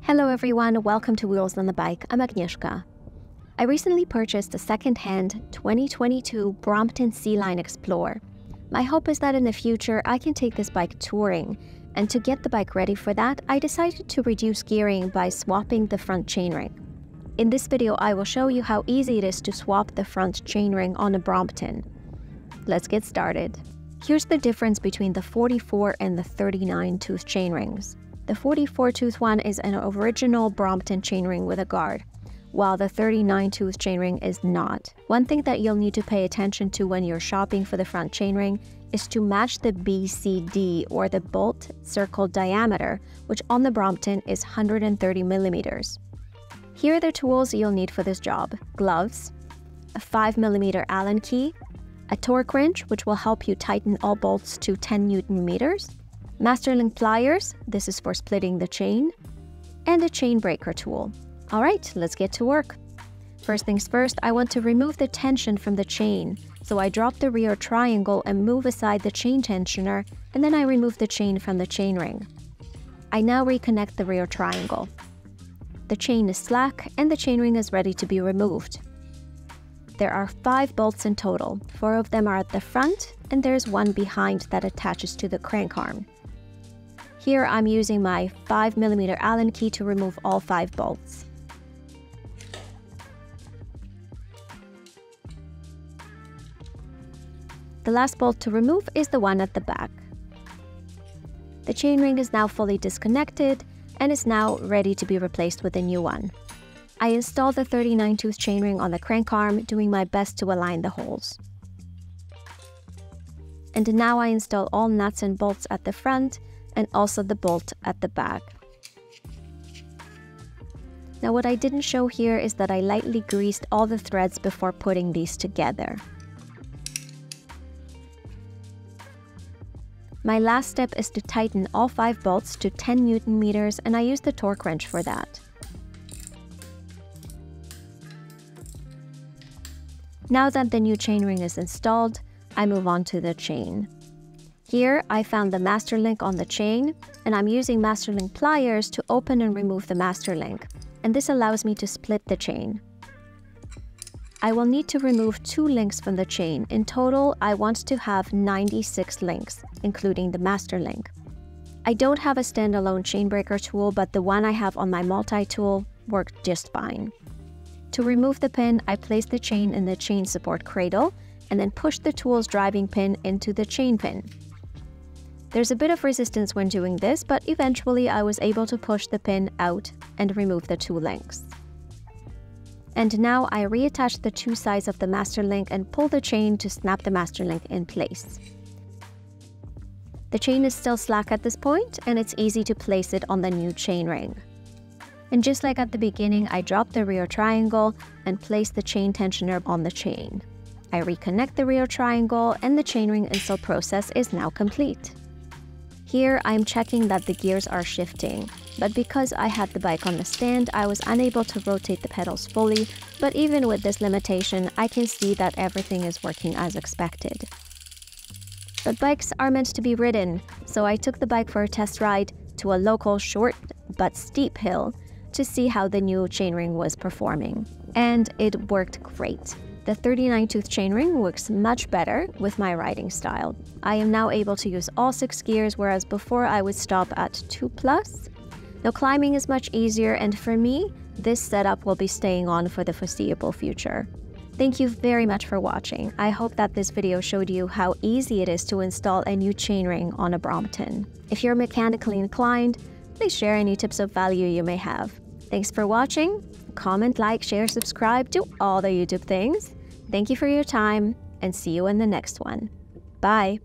Hello everyone, welcome to Wheels on the Bike. I'm Agnieszka. I recently purchased a second-hand 2022 Brompton C Line Explore. My hope is that in the future I can take this bike touring, and to get the bike ready for that, I decided to reduce gearing by swapping the front chainring. In this video, I will show you how easy it is to swap the front chainring on a Brompton. Let's get started. Here's the difference between the 44 and the 39 tooth chainrings. The 44 tooth one is an original Brompton chainring with a guard, while the 39 tooth chainring is not. One thing that you'll need to pay attention to when you're shopping for the front chainring is to match the BCD, or the bolt circle diameter, which on the Brompton is 130 millimeters. Here are the tools you'll need for this job: gloves, a 5mm Allen key, a torque wrench which will help you tighten all bolts to 10 Newton meters, Masterlink pliers, this is for splitting the chain, and a Chainbreaker tool. Alright, let's get to work. First things first, I want to remove the tension from the chain, so I drop the rear triangle and move aside the chain tensioner, and then I remove the chain from the chainring. I now reconnect the rear triangle. The chain is slack and the chainring is ready to be removed. There are 5 bolts in total. 4 of them are at the front, and there's one behind that attaches to the crank arm. Here I'm using my 5mm Allen key to remove all 5 bolts. The last bolt to remove is the one at the back. The chainring is now fully disconnected and is now ready to be replaced with a new one. I installed the 39 tooth chainring on the crank arm, doing my best to align the holes. And now I install all nuts and bolts at the front and also the bolt at the back. Now what I didn't show here is that I lightly greased all the threads before putting these together. My last step is to tighten all 5 bolts to 10 Newton meters, and I use the torque wrench for that. Now that the new chainring is installed, I move on to the chain. Here, I found the master link on the chain, and I'm using Masterlink pliers to open and remove the master link, and this allows me to split the chain. I will need to remove 2 links from the chain. In total, I want to have 96 links, including the master link. I don't have a standalone Chainbreaker tool, but the one I have on my multi-tool worked just fine. To remove the pin, I place the chain in the chain support cradle and then push the tool's driving pin into the chain pin. There's a bit of resistance when doing this, but eventually I was able to push the pin out and remove the 2 links. And now I reattach the 2 sides of the master link and pull the chain to snap the master link in place. The chain is still slack at this point, and it's easy to place it on the new chainring. And just like at the beginning, I drop the rear triangle and place the chain tensioner on the chain. I reconnect the rear triangle, and the chainring install process is now complete. Here, I'm checking that the gears are shifting, but because I had the bike on the stand, I was unable to rotate the pedals fully, but even with this limitation, I can see that everything is working as expected. But bikes are meant to be ridden, so I took the bike for a test ride to a local short but steep hill to see how the new chainring was performing. And it worked great. The 39 tooth chainring works much better with my riding style. I am now able to use all 6 gears, whereas before I would stop at 2+. Now climbing is much easier, and for me, this setup will be staying on for the foreseeable future. Thank you very much for watching. I hope that this video showed you how easy it is to install a new chainring on a Brompton. If you're mechanically inclined, please share any tips of value you may have. Thanks for watching. Comment, like, share, subscribe, do all the YouTube things. Thank you for your time, and see you in the next one. Bye!